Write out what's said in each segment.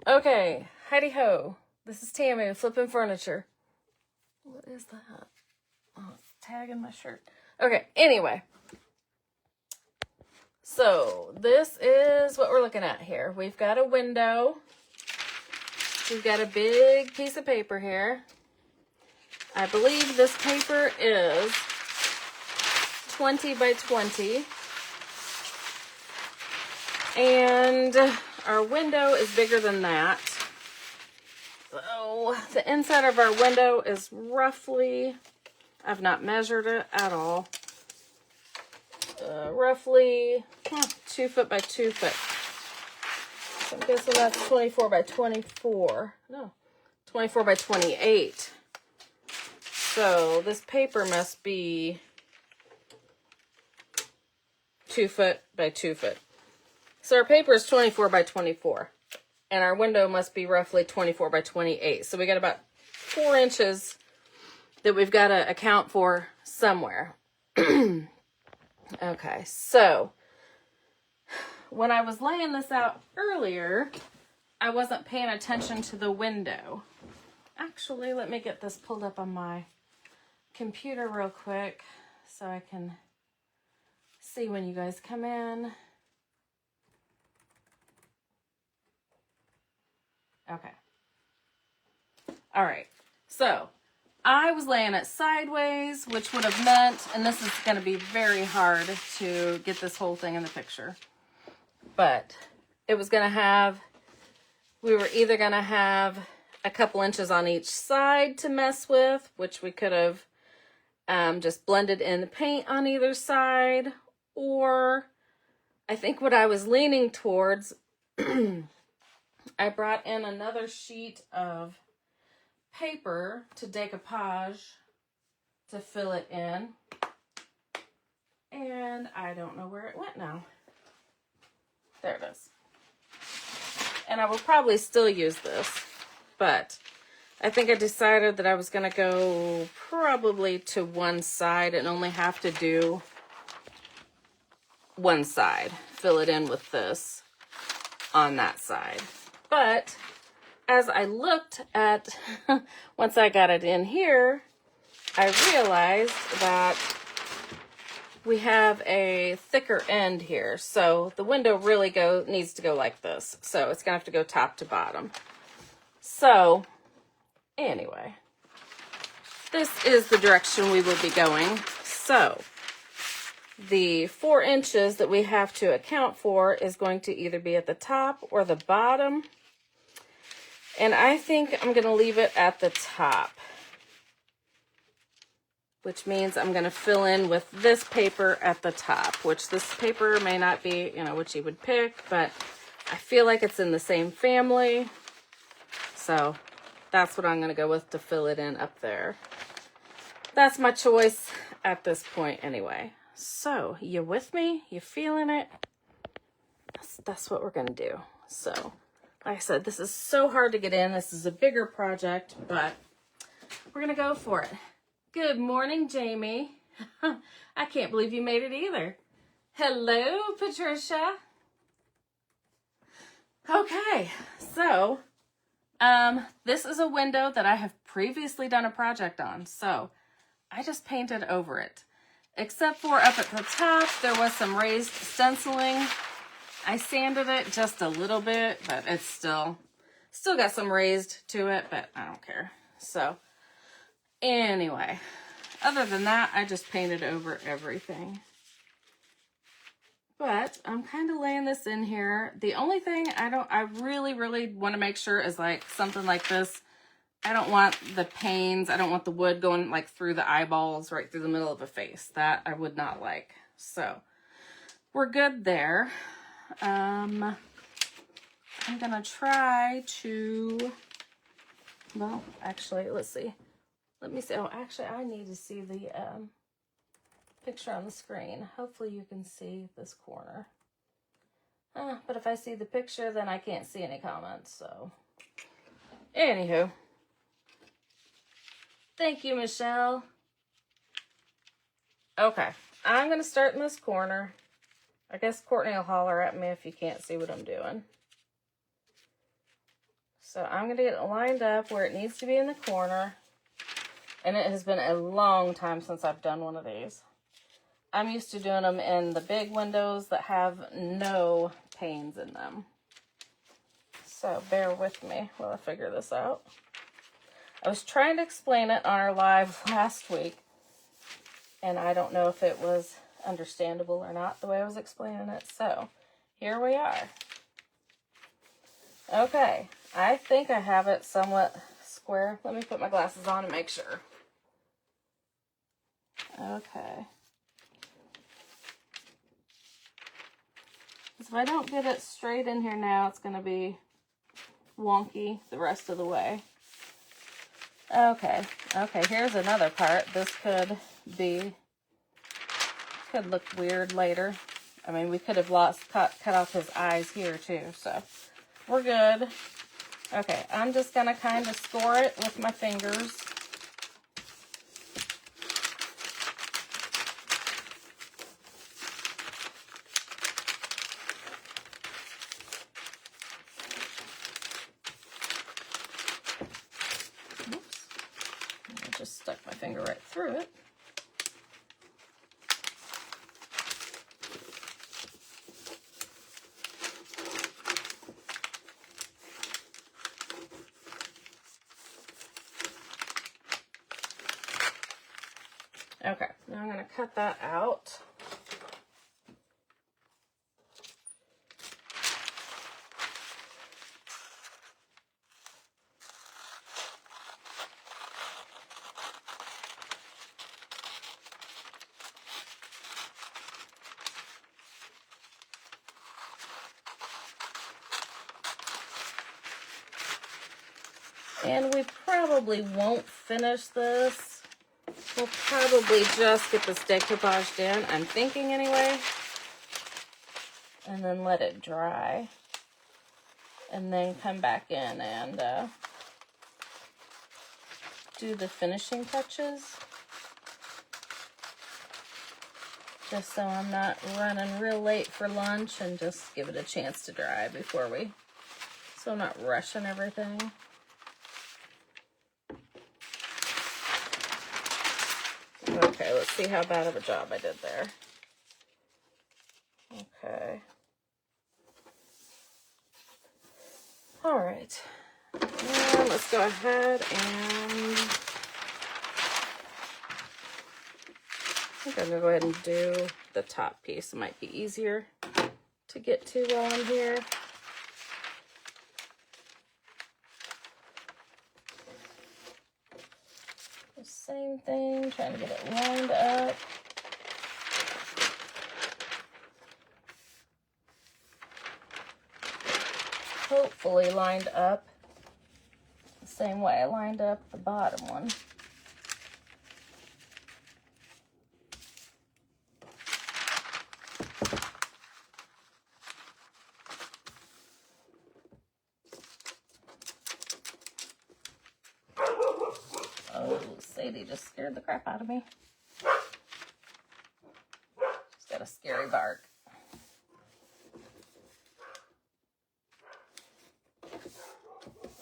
Okay, Heidi ho. This is Tammy flipping furniture. What is that? Oh, it's tagging my shirt. Okay, anyway. So, this is what we're looking at here. We've got a window. We've got a big piece of paper here. I believe this paper is 20 by 20. And our window is bigger than that. So the inside of our window is roughly, I've not measured it at all, roughly 2 foot by 2 foot. So I'm guessing that's 24 by 24. No, 24 by 28. So this paper must be 2 foot by 2 foot. So our paper is 24 by 24. And our window must be roughly 24 by 28. So we got about 4 inches that we've got to account for somewhere. Okay, so when I was laying this out earlier, I wasn't paying attention to the window. Actually, let me get this pulled up on my computer real quick so I can see when you guys come in. Okay. All right. So I was laying it sideways, which would have meant, and this is going to be very hard to get this whole thing in the picture, but it was going to have, we were either going to have a couple inches on each side to mess with, which we could have just blended in the paint on either side, or I think what I was leaning towards, I brought in another sheet of paper to decoupage to fill it in. And I don't know where it went now. There it is. And I will probably still use this, but I think I decided that I was going to go probably to one side and only have to do one side. Fill it in with this on that side. But as I looked at, once I got it in here, I realized that we have a thicker end here. So the window really needs to go like this. So it's going to have to go top to bottom. So anyway, this is the direction we will be going. So the 4 inches that we have to account for is going to either be at the top or the bottom. And I think I'm going to leave it at the top, which means I'm going to fill in with this paper at the top, which this paper may not be, which you would pick, but I feel like it's in the same family. So that's what I'm going to go with to fill it in up there. That's my choice at this point anyway. So you with me? You feeling it? That's what we're going to do. So like I said, this is so hard to get in. This is a bigger project, but we're going to go for it. Good morning, Jamie. I can't believe you made it either. Hello, Patricia. Okay, so this is a window that I have previously done a project on, so I just painted over it. Except for up at the top, there was some raised stenciling. I sanded it just a little bit, but it's still got some raised to it, but I don't care. So anyway, other than that, I just painted over everything. But I'm kind of laying this in here. The only thing I really, really want to make sure is like something like this. I don't want the panes. I don't want the wood going like through the eyeballs, right through the middle of the face. That I would not like. So we're good there. I'm gonna try to, well, actually, let's see. Let me see. Oh, actually, I need to see the picture on the screen. Hopefully you can see this corner. But if I see the picture, then I can't see any comments, so. Anywho. Thank you, Michelle. Okay, I'm gonna start in this corner. I guess Courtney will holler at me if you can't see what I'm doing. So I'm going to get it lined up where it needs to be in the corner. And it has been a long time since I've done one of these. I'm used to doing them in the big windows that have no panes in them. So bear with me while I figure this out. I was trying to explain it on our live last week, and I don't know if it was understandable or not the way I was explaining it. So here we are. Okay, I think I have it somewhat square. Let me put my glasses on and make sure. Okay. So if I don't get it straight in here now, it's going to be wonky the rest of the way. Okay, here's another part. This could look weird later. I mean, we could have cut off his eyes here too, so we're good. Okay, I'm just gonna kind of score it with my fingers. Oops, I just stuck my finger right through it. Okay, now I'm going to cut that out. And we probably won't finish this. We'll probably just get this decoupage in, I'm thinking anyway. And then let it dry. And then come back in and do the finishing touches. Just so I'm not running real late for lunch, and just give it a chance to dry before so I'm not rushing everything. Okay, let's see how bad of a job I did there. Okay. All right. And let's go ahead and I think I'm going to go ahead and do the top piece. It might be easier to get to while I'm here. The same thing, trying to get it lined up. Hopefully lined up the same way I lined up the bottom one. Oh, Sadie just scared the crap out of me. She's got a scary bark.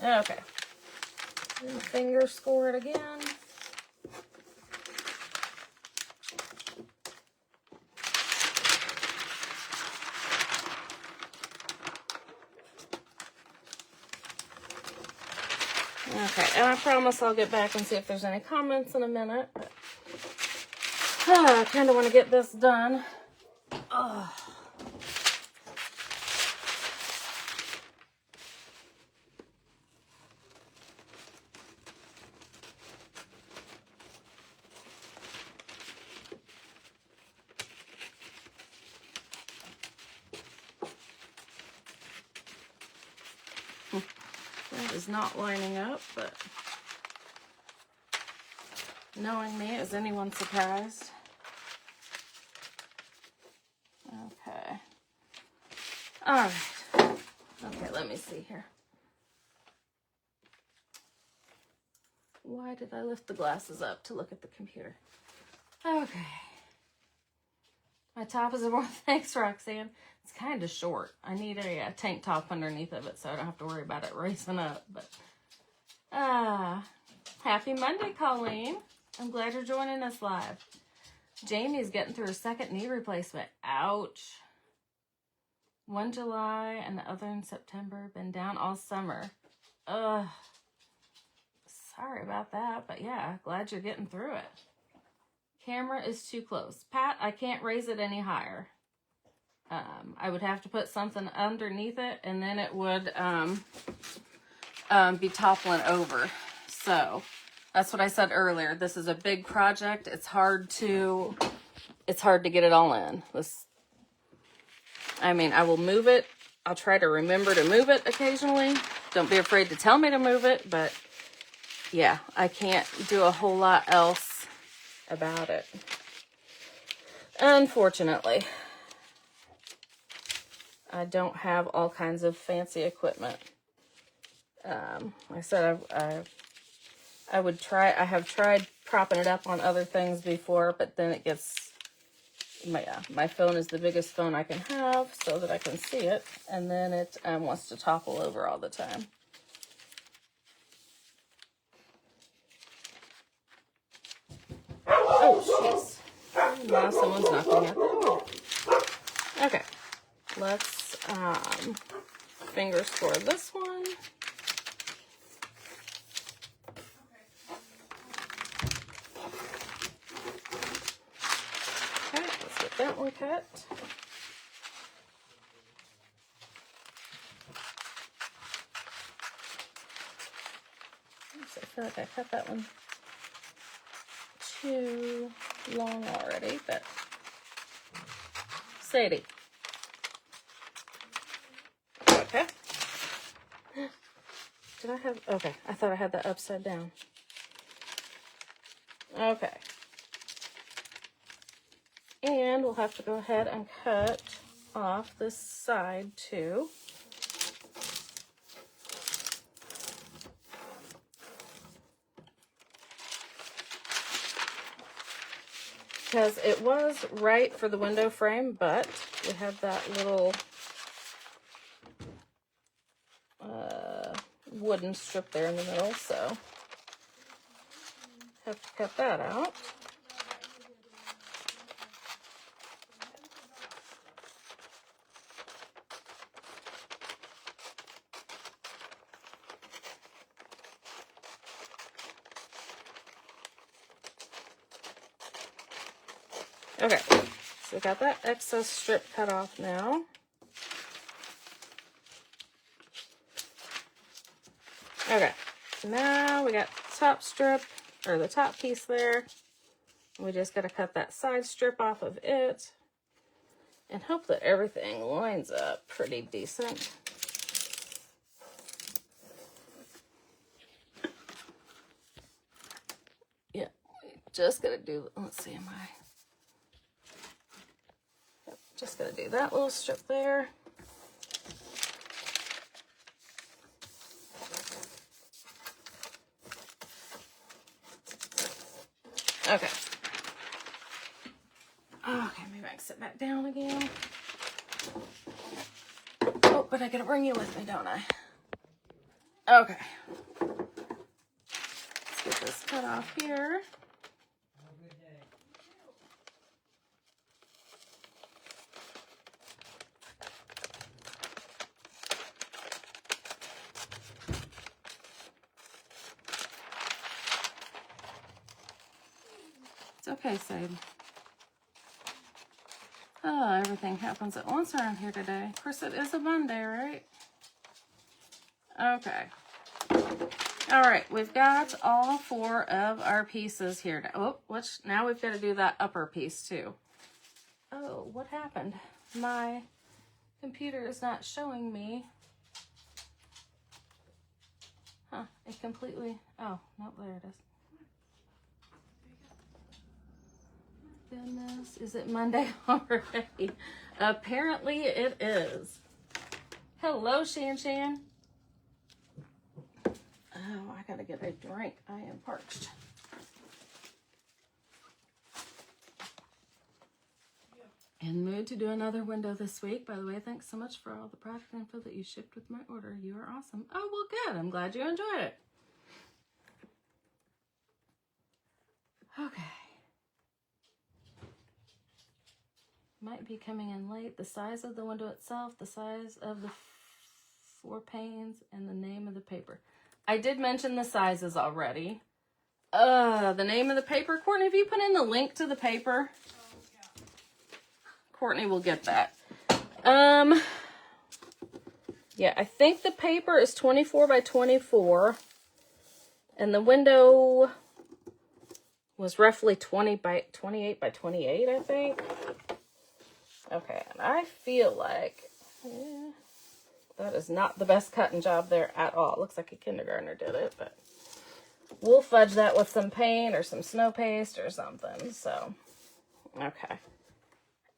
Okay. And finger score it again. Okay, and I promise I'll get back and see if there's any comments in a minute. But, I kind of want to get this done. Oh. That is not lining up, but knowing me, is anyone surprised? Okay. All right. Okay, let me see here. Why did I lift the glasses up to look at the computer? Okay. My top is a more, thanks Roxanne. It's kind of short. I need a tank top underneath of it so I don't have to worry about it raising up. But happy Monday, Colleen. I'm glad you're joining us live. Jamie's getting through her second knee replacement. Ouch. One July and the other in September. Been down all summer. Ugh. Sorry about that, but yeah, glad you're getting through it. Camera is too close. Pat, I can't raise it any higher. I would have to put something underneath it, and then it would be toppling over. So that's what I said earlier. This is a big project. It's hard to get it all in. I will move it. I'll try to remember to move it occasionally. Don't be afraid to tell me to move it, but yeah, I can't do a whole lot else about it. Unfortunately, I don't have all kinds of fancy equipment. Like I said, I have tried propping it up on other things before, but then it gets, my phone is the biggest phone I can have so that I can see it, and then it wants to topple over all the time. Oh, jeez. Now someone's knocking at the door. Okay. Let's finger score this one. Okay, let's get that one cut. Oops, I feel like I cut that one too long already, but Sadie. Okay. Did I have, okay, I thought I had that upside down. Okay. And we'll have to go ahead and cut off this side too. Because it was right for the window frame, but we have that little wooden strip there in the middle, so have to cut that out. Okay, so we got that excess strip cut off now. Okay, now we got the top strip, or the top piece there. We just got to cut that side strip off of it and hope that everything lines up pretty decent. Yeah, just got to do, let's see, just got to do that little strip there. Okay. Okay, maybe I can sit back down again. Oh, but I gotta bring you with me, don't I? Okay. Let's get this cut off here. It's okay, Sade. Oh, everything happens at once around here today. Of course, it is a Monday, right? Okay. All right, we've got all 4 of our pieces here. Oh, now we've got to do that upper piece too. Oh, what happened? My computer is not showing me. Huh, it completely, oh, nope, there it is. Goodness, is it Monday already? Apparently it is. Hello, Shan Shan. Oh, I gotta get a drink. I am parched. In mood to do another window this week. By the way, thanks so much for all the product info that you shipped with my order. You are awesome. Oh, well, good. I'm glad you enjoyed it. Okay. Might be coming in late. The size of the window itself, the size of the 4 panes, and the name of the paper. I did mention the sizes already. The name of the paper. Courtney, have you put in the link to the paper? Courtney will get that. Yeah, I think the paper is 24 by 24. And the window was roughly 28 by 28, I think. Okay, and I feel like that is not the best cutting job there at all. It looks like a kindergartner did it, but we'll fudge that with some paint or some snow paste or something. So, okay.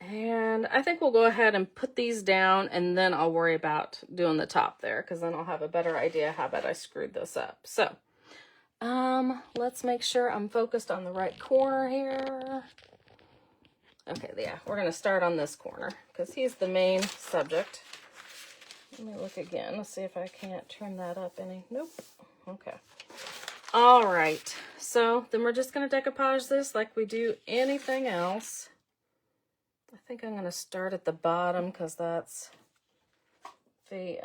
And I think we'll go ahead and put these down, and then I'll worry about doing the top there, because then I'll have a better idea how bad I screwed this up. So, let's make sure I'm focused on the right corner here. Okay, yeah, we're going to start on this corner, because he's the main subject. Let me look again. Let's see if I can't turn that up any. Nope. Okay. All right. So, then we're just going to decoupage this like we do anything else. I think I'm going to start at the bottom because that's the,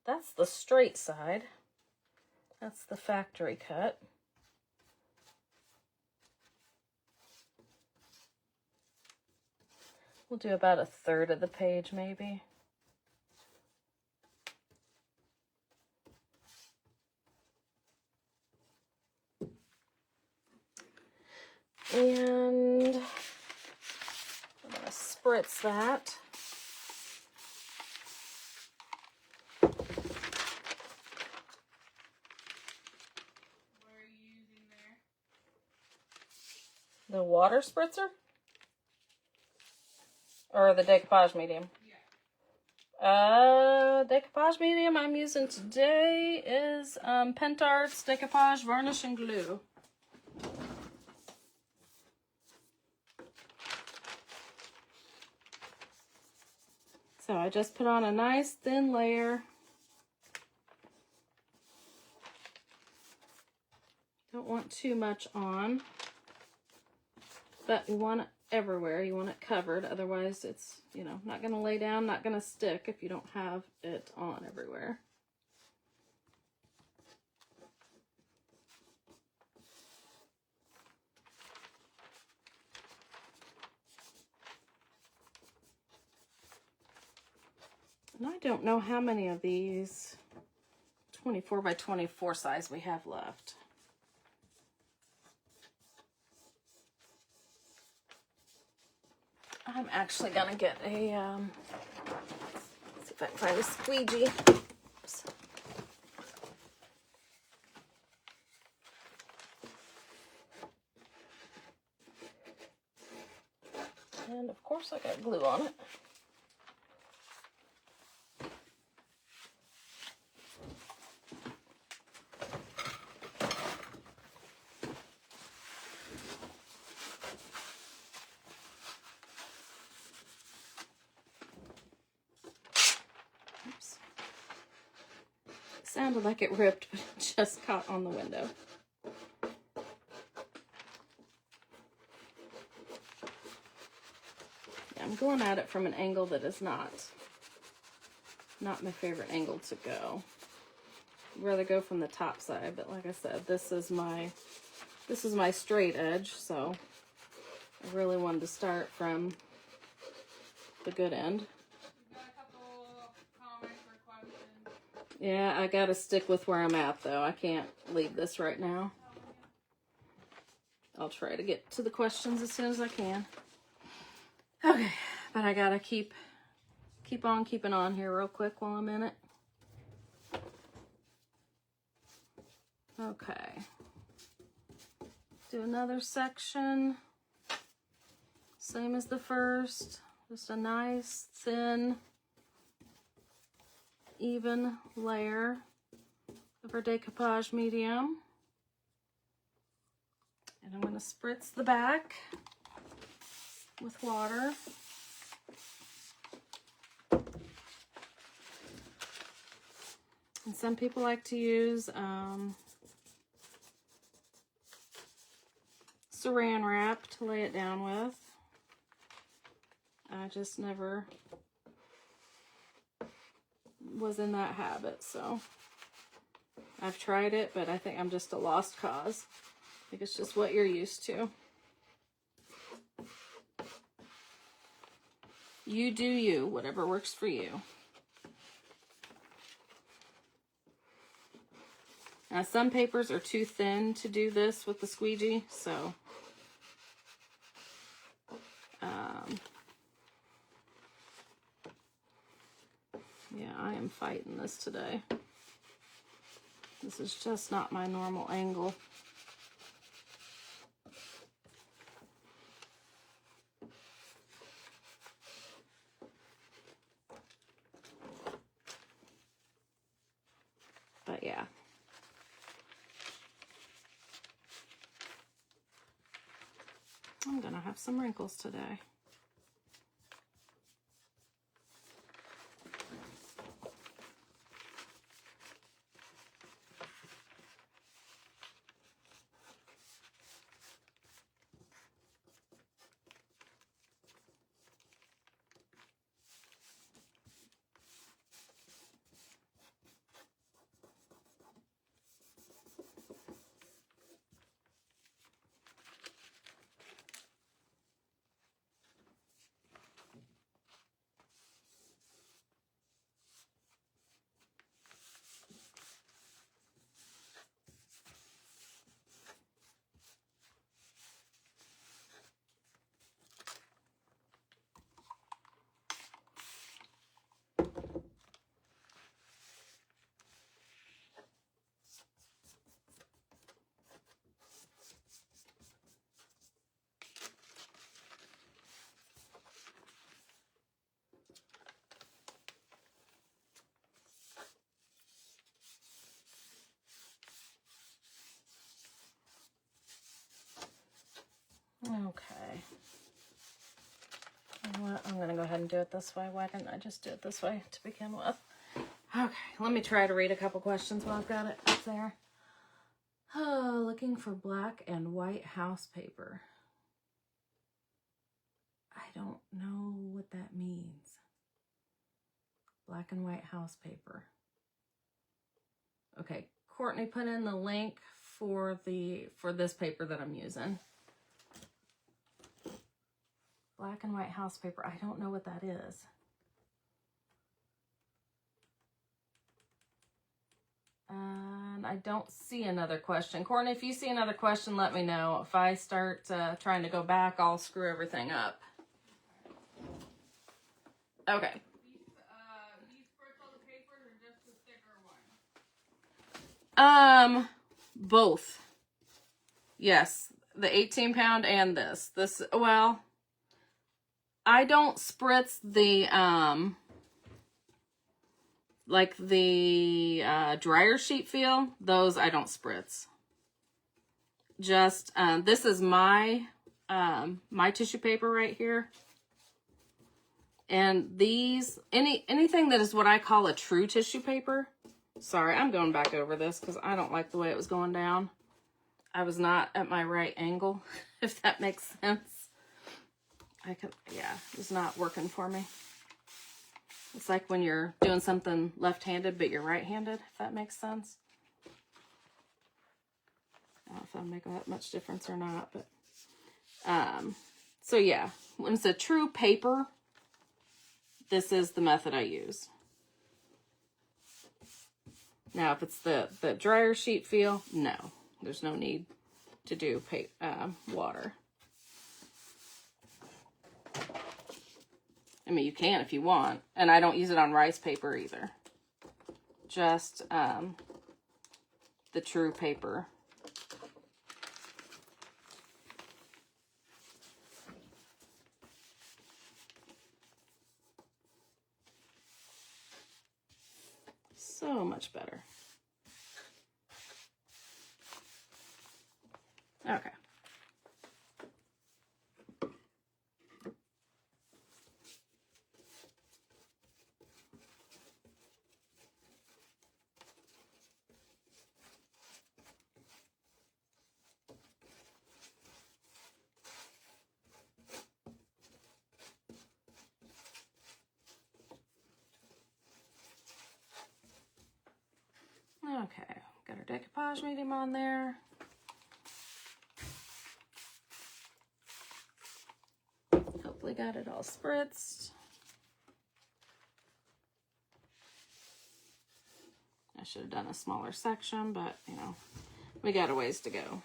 that's the straight side. That's the factory cut. We'll do about 1/3 of the page maybe. And I'm going to spritz that. What are you using there? The water spritzer? Or the decoupage medium? Yeah. Decoupage medium I'm using today is Pentart's Decoupage Varnish and Glue. So I just put on a nice thin layer. Don't want too much on, but you want it everywhere. You want it covered, otherwise it's, you know, not going to lay down, not going to stick if you don't have it on everywhere. And I don't know how many of these 24 by 24 size we have left. I'm actually gonna get a, let's see if I can find a squeegee. Oops. And of course I got glue on it. Sounded like it ripped, but it just caught on the window. Yeah, I'm going at it from an angle that is not my favorite angle to go. I'd rather go from the top side, but like I said, this is my straight edge, so I really wanted to start from the good end. Yeah, I gotta stick with where I'm at, though. I can't leave this right now. I'll try to get to the questions as soon as I can. Okay, but I gotta keep on keeping on here real quick while I'm in it. Okay. Do another section. Same as the first. Just a nice, thin, even layer of our decoupage medium. And I'm going to spritz the back. with water. And some people like to use saran wrap to lay it down with. I just never was in that habit, so I've tried it, but I think I'm just a lost cause. I think it's just what you're used to. You do you, whatever works for you. Now, some papers are too thin to do this with the squeegee, so yeah, I am fighting this today. This is just not my normal angle. But yeah. I'm gonna have some wrinkles today. Okay. You know what? I'm going to go ahead and do it this way. Why didn't I just do it this way to begin with? Okay, let me try to read a couple questions while I've got it up there. Oh, looking for black and white house paper. I don't know what that means. Black and white house paper. Okay, Courtney put in the link for this paper that I'm using. Black and white house paper. I don't know what that is. And I don't see another question. Courtney, if you see another question, let me know. If I start trying to go back, I'll screw everything up. Okay. These spritz all the papers or just the thicker one? Both. Yes, the 18-pound and this. Well, I don't spritz the, like the dryer sheet feel. Those I don't spritz. Just, this is my tissue paper right here. And these, anything that is what I call a true tissue paper. Sorry, I'm going back over this because I don't like the way it was going down. I was not at my right angle, if that makes sense. Yeah, it was not working for me. It's like when you're doing something left-handed, but you're right-handed, if that makes sense. I don't know if that'll make that much difference or not, but, so yeah, when it's a true paper, this is the method I use. Now, if it's the dryer sheet feel, no, there's no need to do water. I mean, you can if you want, and I don't use it on rice paper either. Just the true paper. So much better. Okay. decoupage medium on there. Hopefully got it all spritzed. I should have done a smaller section, but you know, we got a ways to go.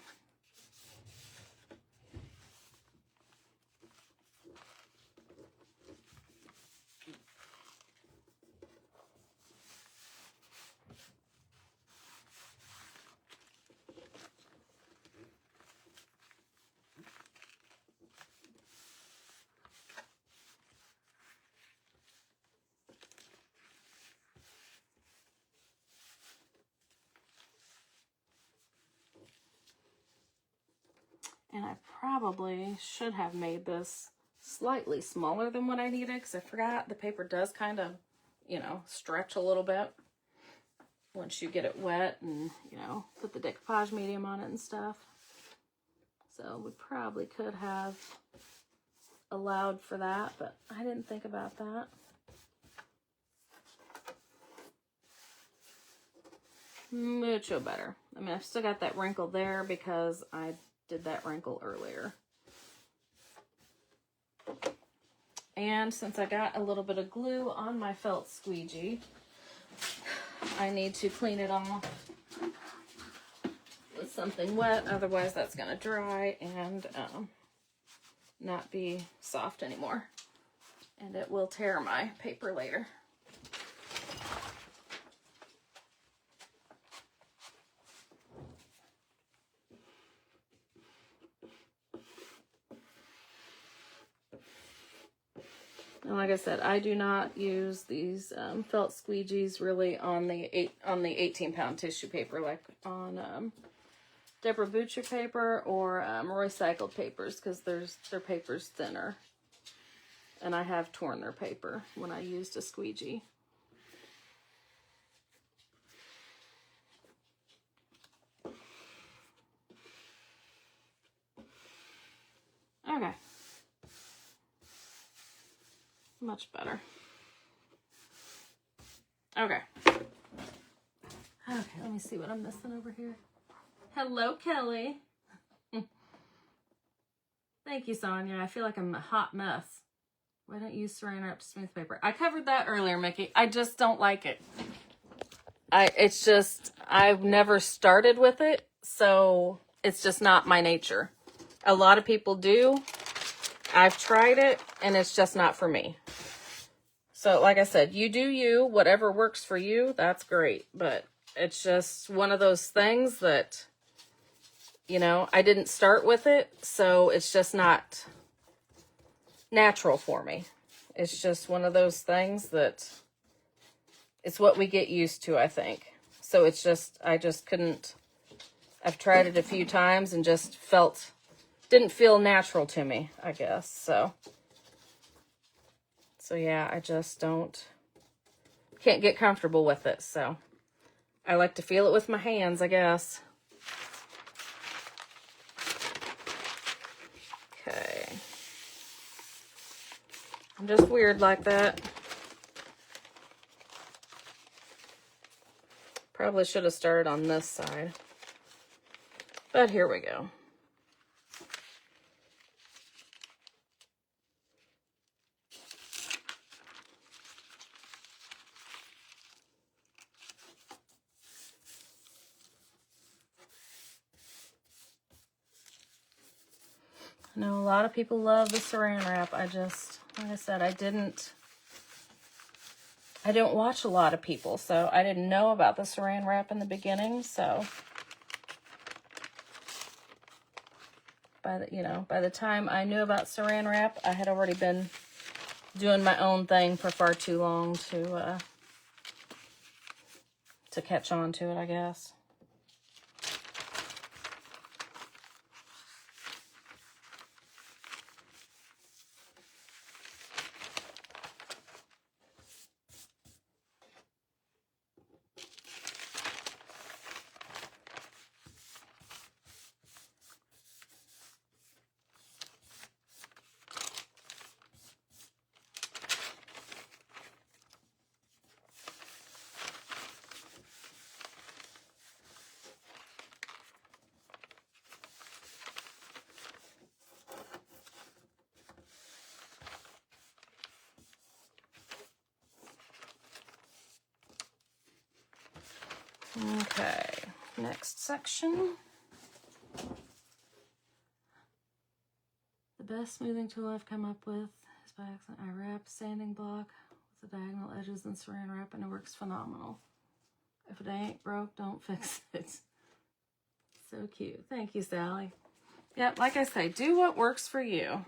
And I probably should have made this slightly smaller than what I needed because I forgot the paper does kind of, you know, stretch a little bit once you get it wet and, you know, put the decoupage medium on it and stuff. So we probably could have allowed for that, but I didn't think about that. Mucho better. I mean, I've still got that wrinkle there because I did that wrinkle earlier. And since I got a little bit of glue on my felt squeegee, I need to clean it off with something wet, otherwise that's going to dry and not be soft anymore. And it will tear my paper later. And like I said, I do not use these felt squeegees really on the 18-pound tissue paper, like on Deborah Butcher paper or recycled papers, because their paper's thinner. And I have torn their paper when I used a squeegee. Okay. Much better. Okay. Okay, let me see what I'm missing over here. Hello, Kelly. Thank you, Sonia. I feel like I'm a hot mess. Why don't you use saran wrap to smooth paper? I covered that earlier, Mickey. I just don't like it. I've never started with it, so it's just not my nature. A lot of people do. I've tried it, and it's just not for me. So, like I said, you do you. Whatever works for you, that's great. But it's just one of those things that, you know, I didn't start with it, so it's just not natural for me. It's just one of those things that it's what we get used to, I think. So it's just, I just couldn't, I've tried it a few times and just didn't feel natural to me, I guess. So yeah, I just can't get comfortable with it. So I like to feel it with my hands, I guess. Okay. I'm just weird like that. Probably should have started on this side. But here we go. I know a lot of people love the saran wrap. I just, like I said, I don't watch a lot of people, so I didn't know about the saran wrap in the beginning, so by the time I knew about saran wrap, I had already been doing my own thing for far too long to catch on to it, I guess. Okay, next section. The best smoothing tool I've come up with is by accident. I wrap sanding block with the diagonal edges and saran wrap, and it works phenomenal. If it ain't broke, don't fix it. So cute. Thank you, Sally. Yep, like I say, do what works for you.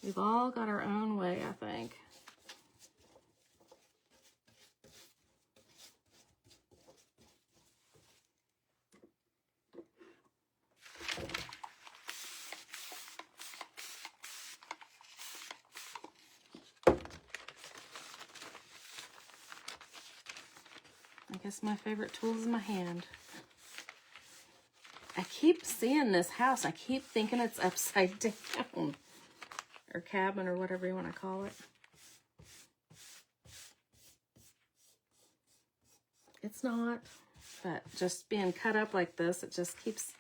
We've all got our own way, I think. I guess my favorite tool is my hand. I keep seeing this house. I keep thinking it's upside down. Or cabin, or whatever you want to call it. It's not. But just being cut up like this, it just keeps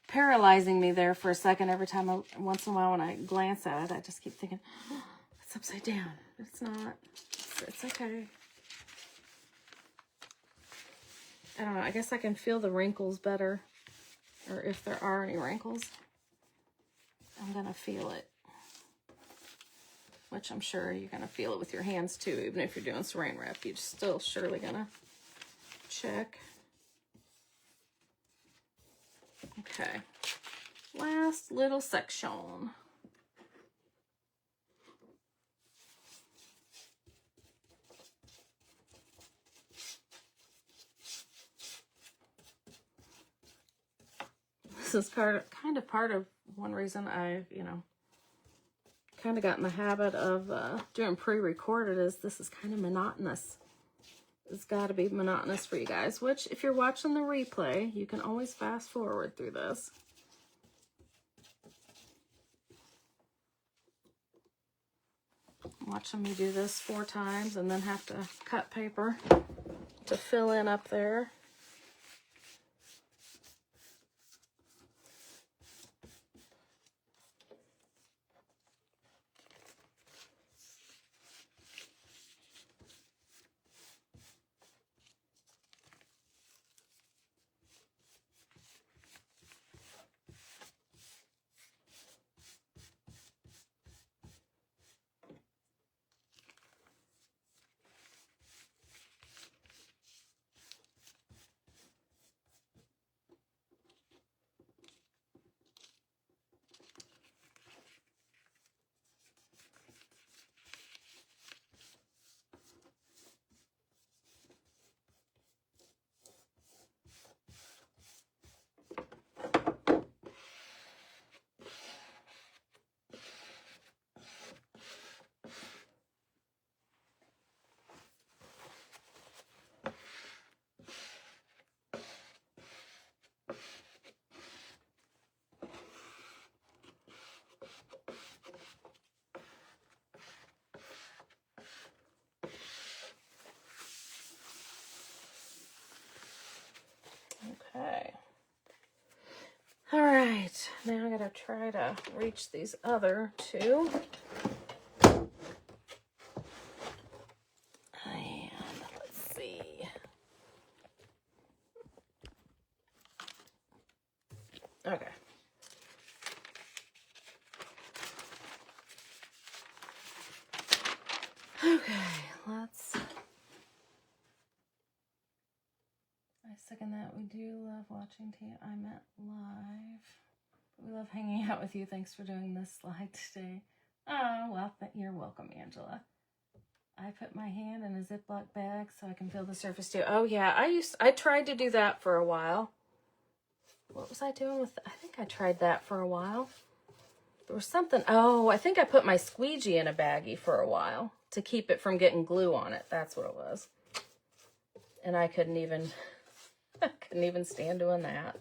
paralyzing me there for a second every time. Once in a while when I glance at it, I just keep thinking, oh, it's upside down. It's not. It's okay. I don't know. I guess I can feel the wrinkles better. Or if there are any wrinkles. I'm going to feel it. Which I'm sure you're going to feel it with your hands too. Even if you're doing saran wrap, you're still surely going to check. Okay. Last little section. This is kind of part of one reason I, kind of got in the habit of doing pre-recorded is this is kind of monotonous. It's got to be monotonous for you guys, which if you're watching the replay, you can always fast forward through this. Watching me do this 4 times and then have to cut paper to fill in up there. Okay. All right. Now I gotta try to reach these other 2. And let's see. Okay. Okay, let's... I second that. We do love watching TV. I meant live. We love hanging out with you. Thanks for doing this slide today. Oh, well, you're welcome, Angela. I put my hand in a Ziploc bag so I can feel the surface too. Oh, yeah. I tried to do that for a while. What was I doing with... I think I tried that for a while. There was something... Oh, I think I put my squeegee in a baggie for a while to keep it from getting glue on it. That's what it was. And I couldn't even... I couldn't even stand doing that.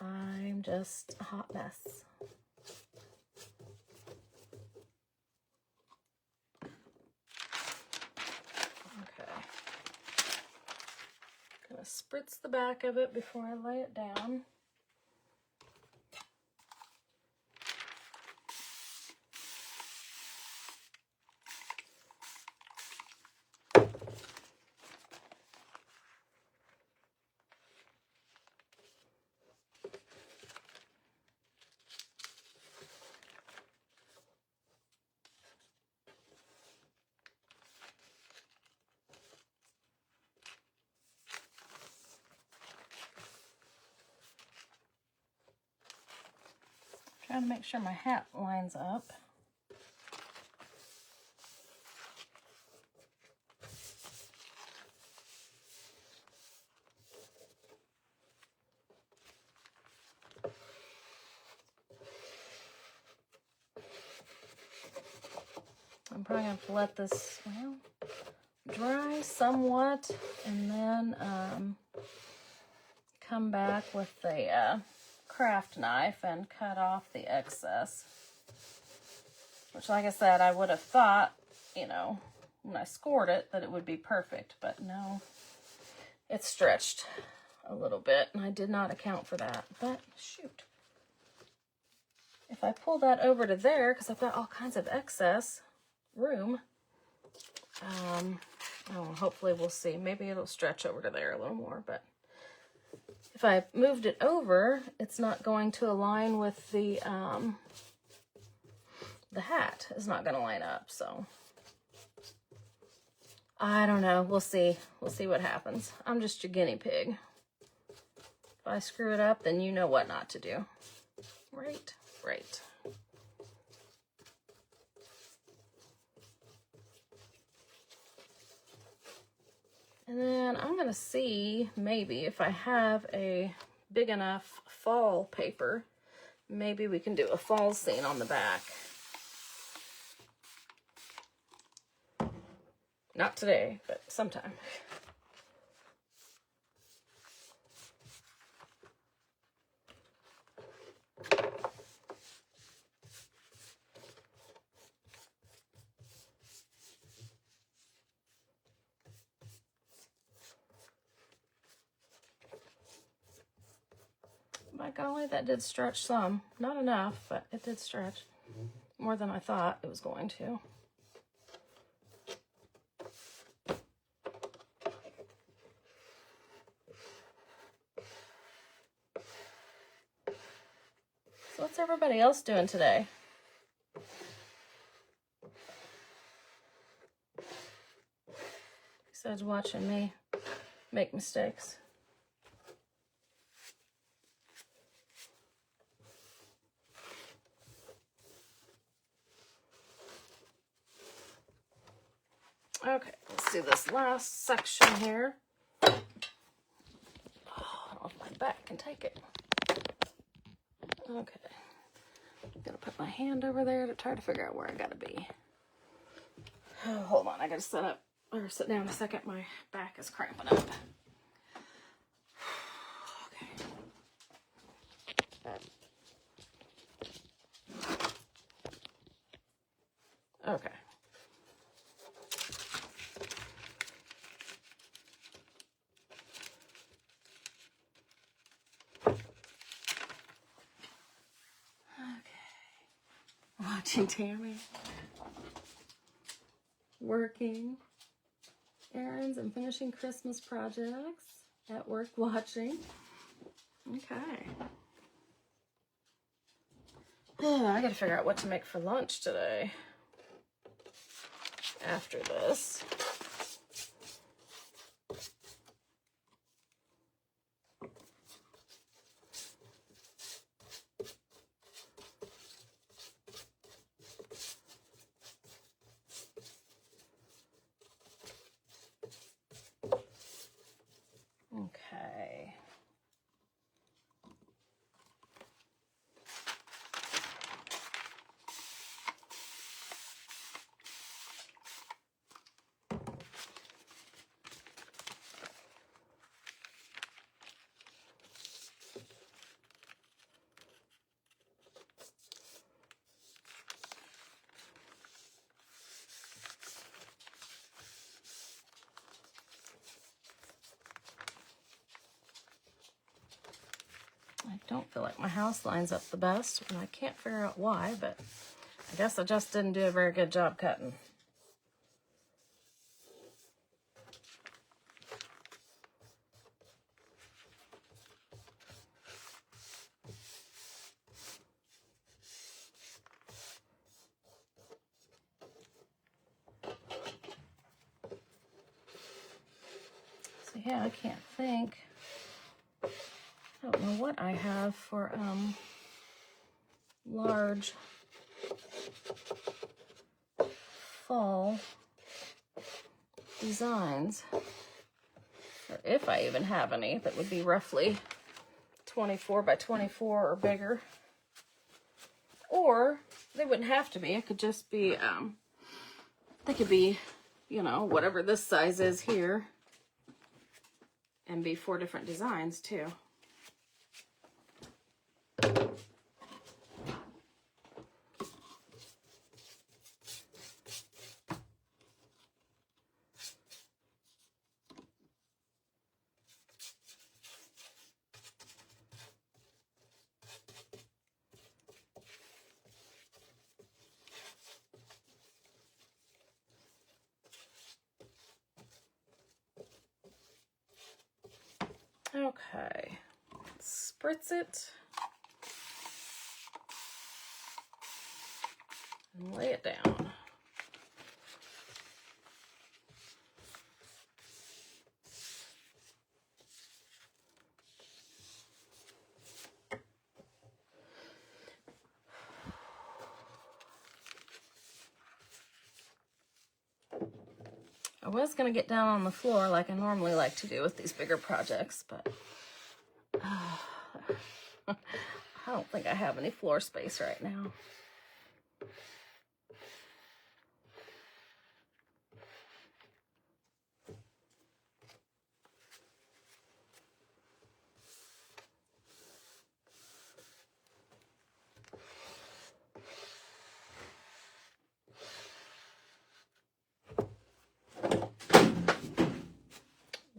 I'm just a hot mess. Okay. gonna spritz the back of it before I lay it down. Trying to make sure my hat lines up. I'm probably going to have to let this, well, dry somewhat, and then come back with the craft knife and cut off the excess. Which, like I said, I would have thought, you know, when I scored it, that it would be perfect, but no, it's stretched a little bit, and I did not account for that. But shoot, if I pull that over to there, because I've got all kinds of excess room, oh, hopefully we'll see. Maybe it'll stretch over to there a little more, but if I moved it over, it's not going to align with the hat is not going to line up, so I don't know. We'll see. We'll see what happens. I'm just your guinea pig. If I screw it up, then you know what not to do. Right? Right. And then I'm going to see maybe if I have a big enough fall paper, maybe we can do a fall scene on the back. Not today, but sometime. By golly, that did stretch some. Not enough, but it did stretch. More than I thought it was going to. So what's everybody else doing today? Besides watching me make mistakes. Okay, let's do this last section here. Oh, I don't know if my back can take it. Okay. I'm gonna put my hand over there to try to figure out where I gotta be. Oh, hold on, I gotta sit down a second. My back is cramping up. Okay. Okay. Watching Tammy. Working. Errands and finishing Christmas projects. At work watching. Okay. Oh, I gotta figure out what to make for lunch today. After this. Okay. don't feel like my house lines up the best, and I can't figure out why, but I guess I just didn't do a very good job cutting. So yeah, I can't think. I don't know what I have for large fall designs, or if I even have any that would be roughly 24 by 24 or bigger. Or they wouldn't have to be. It could just be, they could be, you know, whatever this size is here, and be 4 different designs too. Okay, spritz it and lay it down. I was going to get down on the floor like I normally like to do with these bigger projects, but I don't think I have any floor space right now.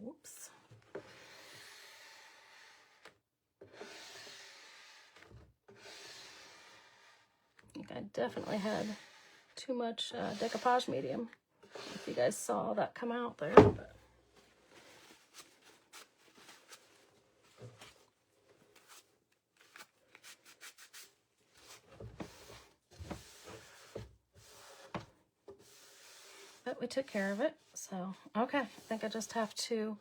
Whoops. I think I definitely had too much decoupage medium. If you guys saw that come out there. But we took care of it. So, okay. I think I just have to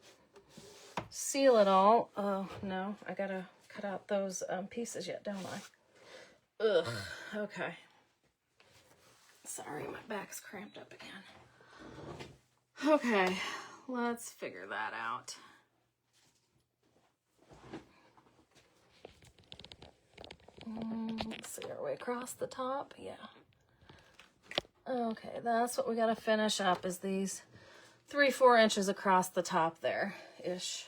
seal it all. Oh, no. I gotta cut out those pieces yet, don't I? Ugh. Okay. Sorry, my back's cramped up again. Okay, let's figure that out. Let's see, are we across the top? Yeah. Okay, that's what we gotta finish up, is these 3-4 inches across the top there-ish.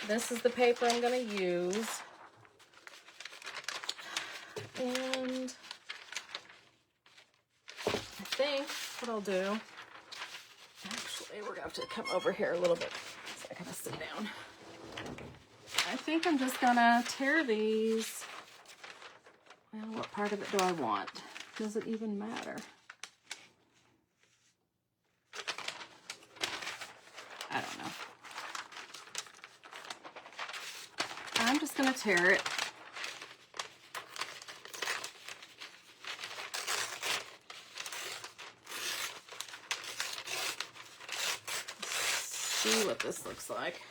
This is the paper I'm gonna use. And I think what I'll do, actually, we're gonna have to come over here a little bit so I can sit down. I think I'm just gonna tear these. Well, what part of it do I want? Does it even matter? I don't know. I'm just gonna tear it. See what this looks like.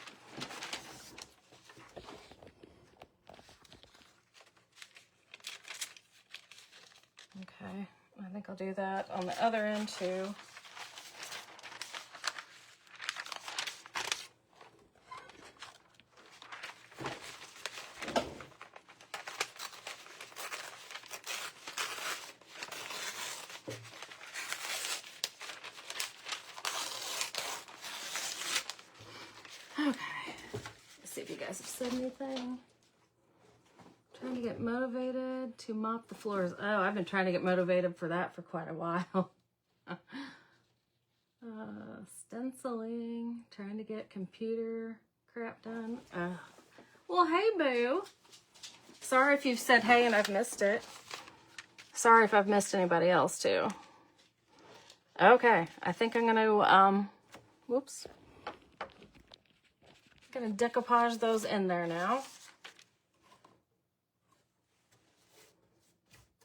Okay, I think I'll do that on the other end too. Okay, let's see if you guys have said anything. Trying to get motivated to mop the floors. Oh, I've been trying to get motivated for that for quite a while. Stenciling, trying to get computer crap done. Well, hey, boo. Sorry if you've said hey and I've missed it. Sorry if I've missed anybody else too. Okay, I think I'm gonna, whoops. I'm gonna decoupage those in there now.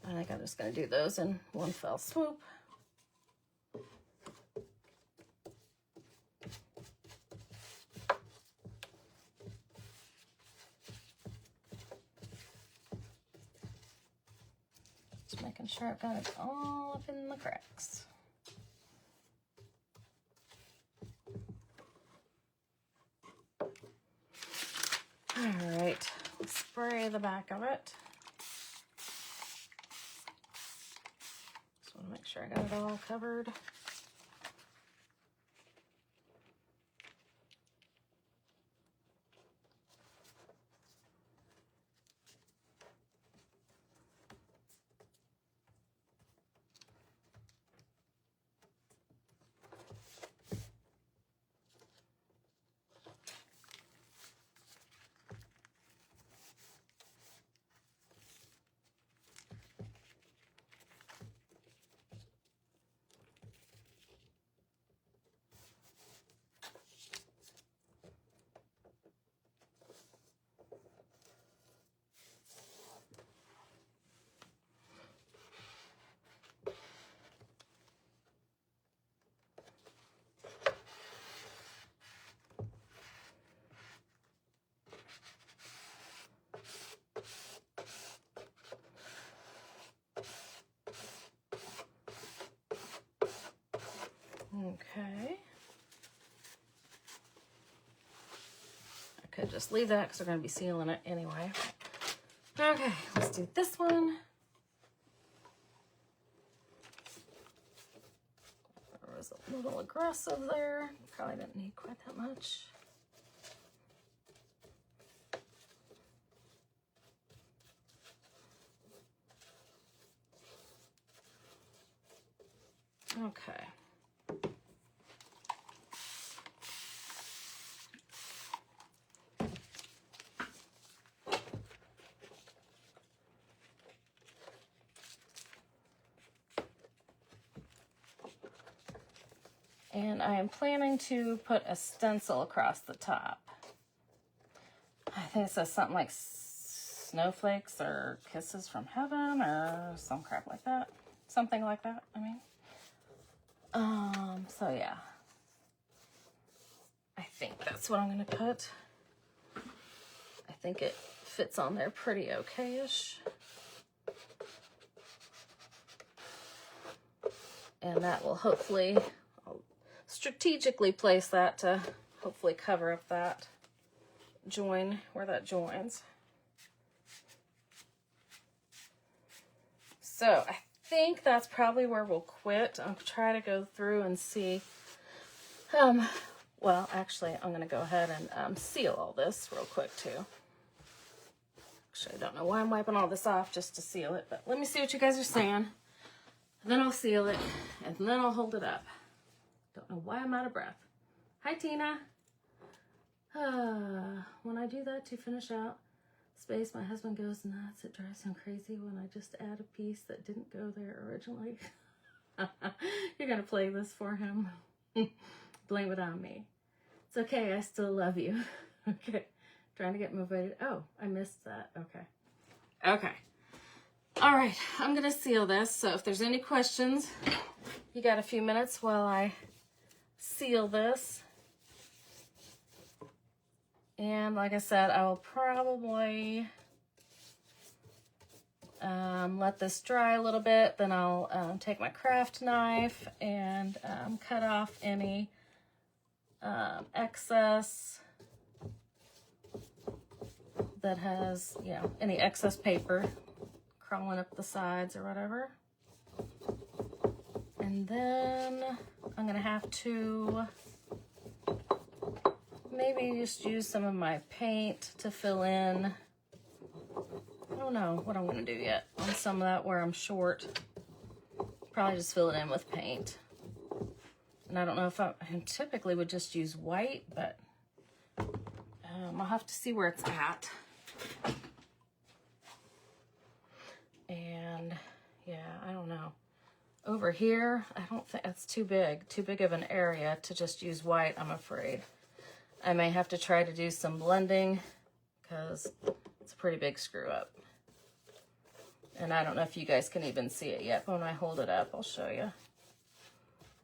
I think I'm just gonna do those in one fell swoop. Just making sure I've got it all up in the cracks. All right, let's spray the back of it. Just want to make sure I got it all covered. Okay. I could just leave that because we're going to be sealing it anyway. Okay, let's do this one. There was a little aggressive there. Probably didn't need quite that much. Okay. And I am planning to put a stencil across the top. I think it says something like Snowflakes Are Kisses from Heaven or some crap like that. Something like that, I mean. So yeah. I think that's what I'm gonna put. I think it fits on there pretty okay-ish. And that will hopefully, I'll strategically place that to hopefully cover up that join where that joins. So I think that's probably where we'll quit. I'll try to go through and see. Well, actually, I'm going to go ahead and seal all this real quick too. Actually, I don't know why I'm wiping all this off just to seal it, but let me see what you guys are saying. And then I'll seal it, and then I'll hold it up. Don't know why I'm out of breath. Hi, Tina. When I do that to finish out space, my husband goes nuts. It drives him crazy when I just add a piece that didn't go there originally. You're going to play this for him. Blame it on me. It's okay. I still love you. Okay. Trying to get motivated. Oh, I missed that. Okay. Okay. All right. I'm going to seal this. So if there's any questions, you got a few minutes while I seal this. And like I said, I will probably let this dry a little bit. Then I'll take my craft knife and cut off any excess that has, you know, any excess paper crawling up the sides or whatever. And then I'm going to have to maybe just use some of my paint to fill in. I don't know what I'm going to do yet on some of that where I'm short. Probably just fill it in with paint. And I don't know if I typically would just use white, but I'll have to see where it's at. And yeah, I don't know. Over here, I don't think that's too big of an area to just use white, I'm afraid. I may have to try to do some blending because it's a pretty big screw up. And I don't know if you guys can even see it yet, but when I hold it up, I'll show you.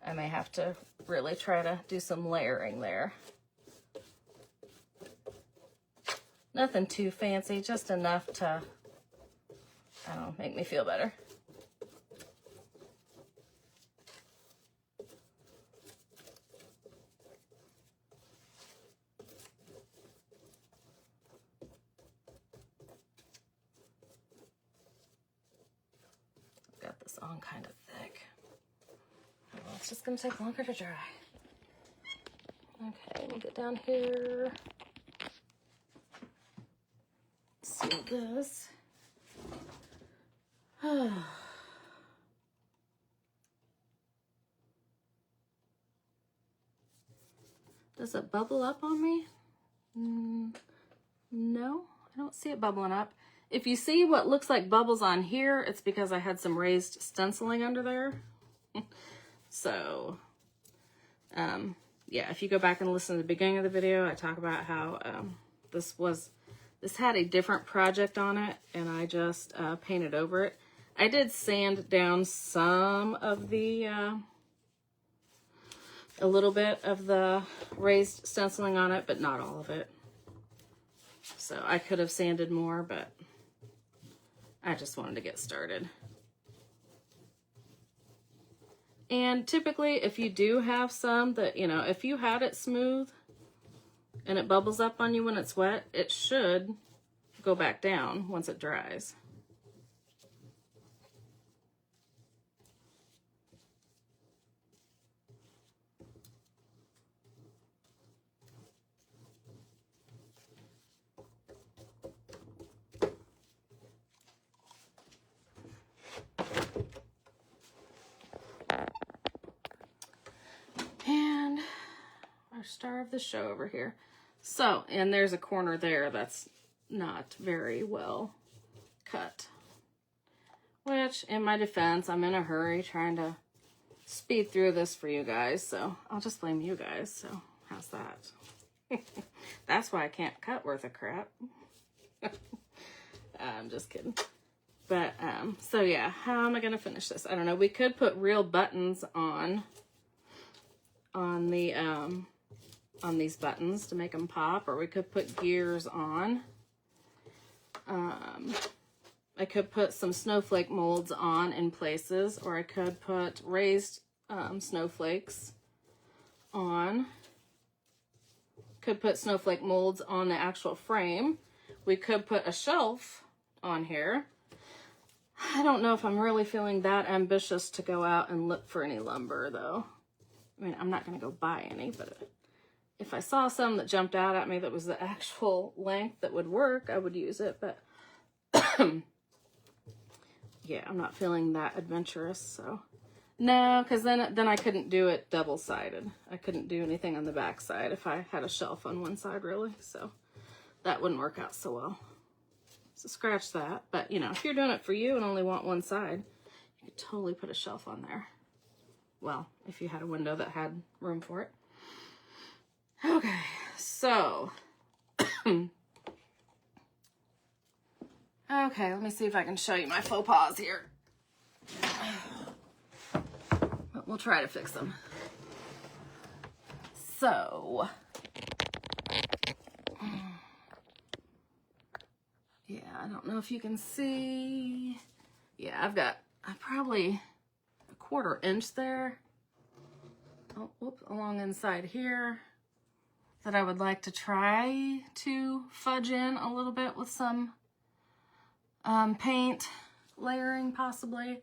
I may have to really try to do some layering there. Nothing too fancy, just enough to, I don't know, make me feel better. I've got this on kind of thick. Well, it's just gonna take longer to dry. Okay, let me get down here. Seal this. Does it bubble up on me? No, I don't see it bubbling up. If you see what looks like bubbles on here, it's because I had some raised stenciling under there. So, yeah, if you go back and listen to the beginning of the video, I talk about how this had a different project on it, and I just painted over it. I did sand down some of the, a little bit of the raised stenciling on it, but not all of it. So I could have sanded more, but I just wanted to get started. And typically, if you do have some that, you know, if you had it smooth and it bubbles up on you when it's wet, it should go back down once it dries. And our star of the show over here. So, and there's a corner there that's not very well cut. Which, in my defense, I'm in a hurry trying to speed through this for you guys. So, I'll just blame you guys. So, how's that? That's why I can't cut worth a crap. I'm just kidding. But, so yeah, how am I going to finish this? I don't know. We could put real buttons on the, on these buttons to make them pop, or we could put gears on. I could put some snowflake molds on in places, or I could put raised snowflakes on. Could put snowflake molds on the actual frame. We could put a shelf on here. I don't know if I'm really feeling that ambitious to go out and look for any lumber, though. I mean, I'm not going to go buy any, but if I saw some that jumped out at me that was the actual length that would work, I would use it, but yeah, I'm not feeling that adventurous, so. No, because then I couldn't do it double-sided. I couldn't do anything on the back side if I had a shelf on one side, really, so that wouldn't work out so well. So scratch that, but, you know, if you're doing it for you and only want one side, you could totally put a shelf on there. Well, if you had a window that had room for it. Okay, so. Okay, let me see if I can show you my faux pas here. But we'll try to fix them. So. Yeah, I don't know if you can see. Yeah, I've got probably a 1/4 inch there. Oh, whoops, along inside here that I would like to try to fudge in a little bit with some paint layering possibly.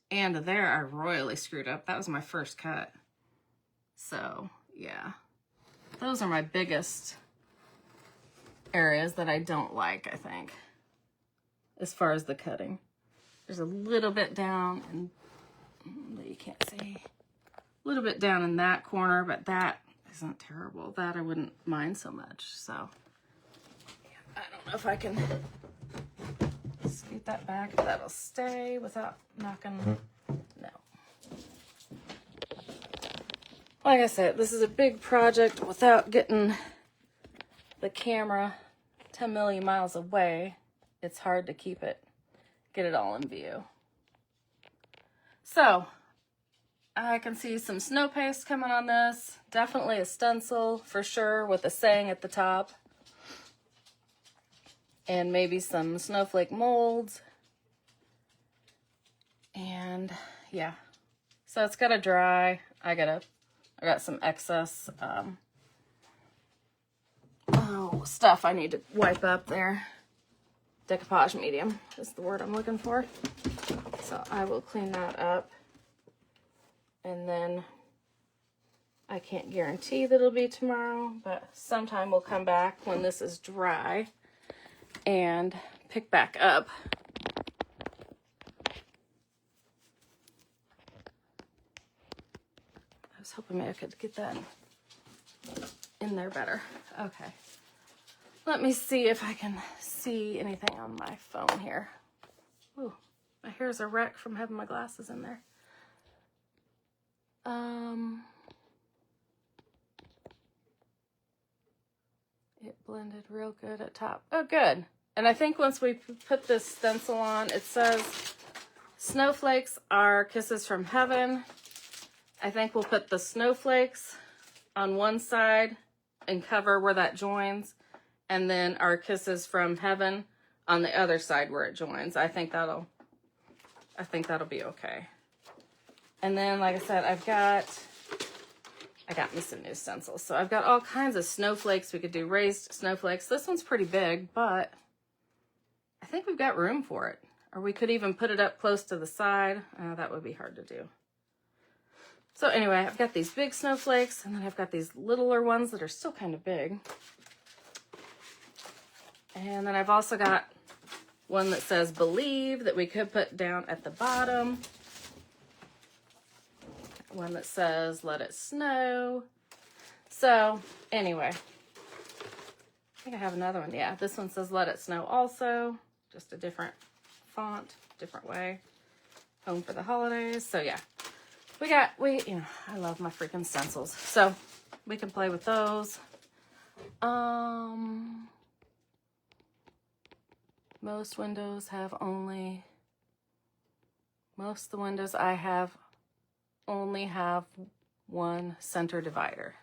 And there I royally screwed up. That was my first cut. So yeah, those are my biggest areas that I don't like, I think, as far as the cutting. There's a little bit down and that you can't see. A little bit down in that corner, but that isn't terrible. That I wouldn't mind so much. So yeah, I don't know if I can scoot that back. That'll stay without knocking. No. Like I said, this is a big project without getting the camera 10 million miles away. It's hard to get it all in view. So, I can see some snow paste coming on this. Definitely a stencil for sure with a saying at the top. And maybe some snowflake molds. And yeah. So it's gotta dry. I got some excess stuff I need to wipe up there. Decoupage medium is the word I'm looking for. So I will clean that up. And then I can't guarantee that it'll be tomorrow, but sometime we'll come back when this is dry and pick back up. I was hoping maybe I could get that in there better. Okay. Let me see if I can see anything on my phone here. Ooh, my hair's a wreck from having my glasses in there. It blended real good at top. Oh, good. And I think once we put this stencil on, it says, Snowflakes are kisses from heaven. I think we'll put the snowflakes on one side and cover where that joins, and then our kisses from heaven on the other side where it joins. I think that'll be okay. And then, like I said, I got me some new stencils. So I've got all kinds of snowflakes. We could do raised snowflakes. This one's pretty big, but I think we've got room for it. Or we could even put it up close to the side. That would be hard to do. So anyway, I've got these big snowflakes, and then I've got these littler ones that are still kind of big. And then I've also got one that says believe that we could put down at the bottom. One that says let it snow. So anyway, I think I have another one. Yeah, this one says let it snow also. Just a different font, different way. Home for the holidays. So yeah, I love my freaking stencils. So we can play with those. Most of the windows I have only have one center divider.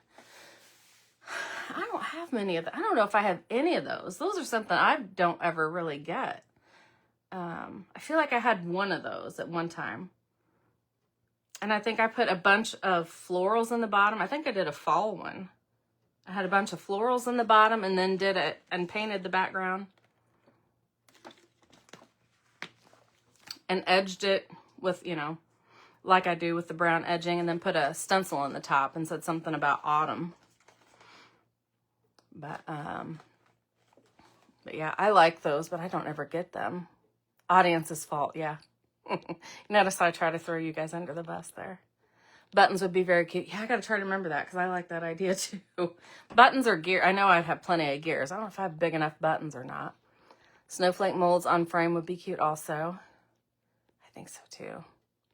I don't have many of them. I don't know if I have any of those. Those are something I don't ever really get. I feel like I had one of those at one time. And I think I put a bunch of florals in the bottom. I think I did a fall one. I had a bunch of florals in the bottom and then did it and painted the background. And edged it with, like I do with the brown edging, and then put a stencil on the top and said something about autumn. But yeah, I like those, but I don't ever get them. Audience's fault, yeah. Notice I try to throw you guys under the bus there. Buttons would be very cute. Yeah, I gotta try to remember that because I like that idea too. Buttons or gear. I know I'd have plenty of gears. I don't know if I have big enough buttons or not. Snowflake molds on frame would be cute also. I think so too.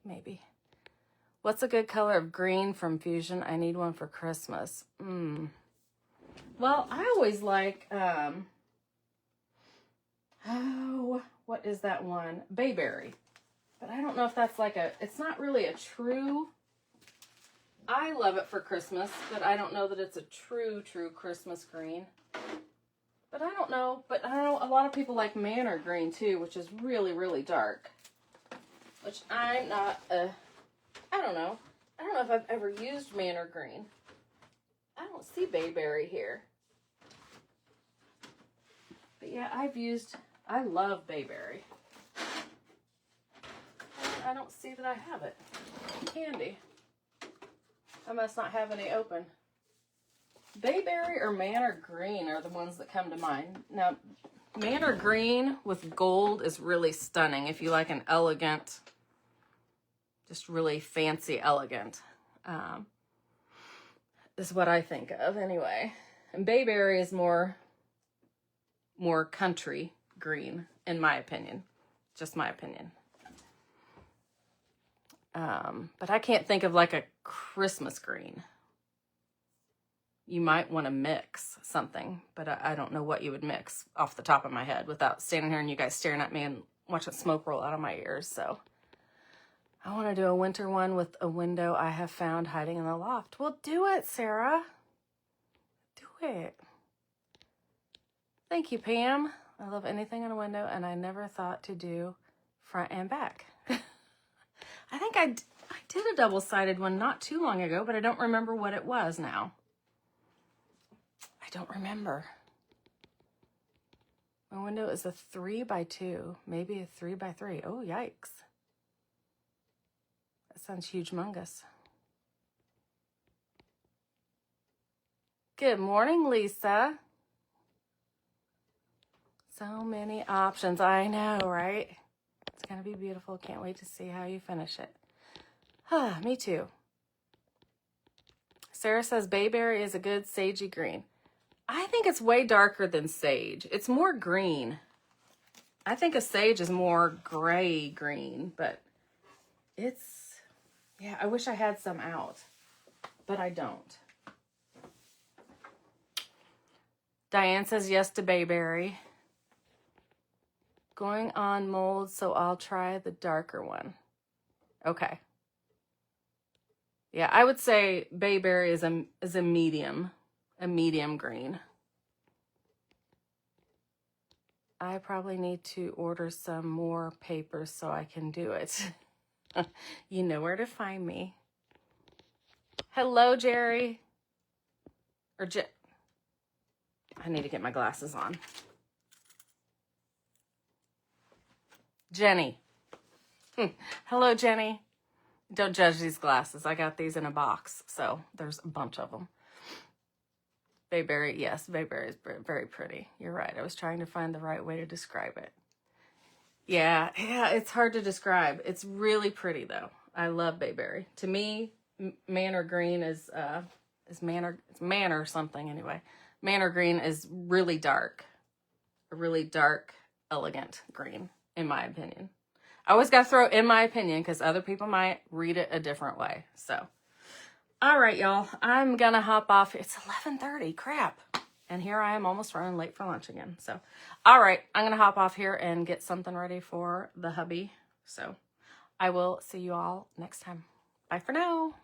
Maybe. What's a good color of green from Fusion? I need one for Christmas. Well, I always like, what is that one? Bayberry. But I don't know if that's like it's not really a true, I love it for Christmas, but I don't know that it's a true Christmas green. But I don't know, a lot of people like Manor green too, which is really, really dark. Which I'm not I don't know. I don't know if I've ever used Manor green. I don't see Bayberry here. But yeah, I love Bayberry. I don't see that I have it. Candy. I must not have any open. Bayberry or Manor green are the ones that come to mind. Now, Manor green with gold is really stunning if you like an elegant, just really fancy, elegant. Is what I think of anyway. And Bayberry is more country green, in my opinion. Just my opinion. But I can't think of like a Christmas green. You might want to mix something, but I don't know what you would mix off the top of my head without standing here and you guys staring at me and watching smoke roll out of my ears. So I want to do a winter one with a window I have found hiding in the loft. Well, do it, Sarah. Do it. Thank you, Pam. I love anything on a window, and I never thought to do front and back. I think I did a double-sided one not too long ago, but I don't remember what it was now. I don't remember. My window is a 3x2, maybe a 3x3. Oh, yikes. That sounds huge-mungus. Good morning, Lisa. So many options. I know, right? It's going to be beautiful. Can't wait to see how you finish it. Me too. Sarah says bayberry is a good sagey green. I think it's way darker than sage. It's more green. I think a sage is more gray green, but it's, yeah, I wish I had some out, but I don't. Diane says yes to bayberry. Going on mold, so I'll try the darker one. Okay. Yeah, I would say bayberry is a medium green. I probably need to order some more papers so I can do it. You know where to find me. Hello, Jerry. I need to get my glasses on. Jenny. Hello, Jenny. Don't judge these glasses. I got these in a box, so there's a bunch of them. Bayberry, yes, bayberry is very pretty. You're right. I was trying to find the right way to describe it. Yeah, it's hard to describe. It's really pretty, though. I love bayberry. To me, manor green is manor something anyway. Manor green is really dark. A really dark, elegant green, in my opinion. I always got to throw in my opinion because other people might read it a different way. So, all right, y'all. I'm going to hop off. It's 11:30. Crap. And here I am almost running late for lunch again. So, all right. I'm going to hop off here and get something ready for the hubby. So, I will see you all next time. Bye for now.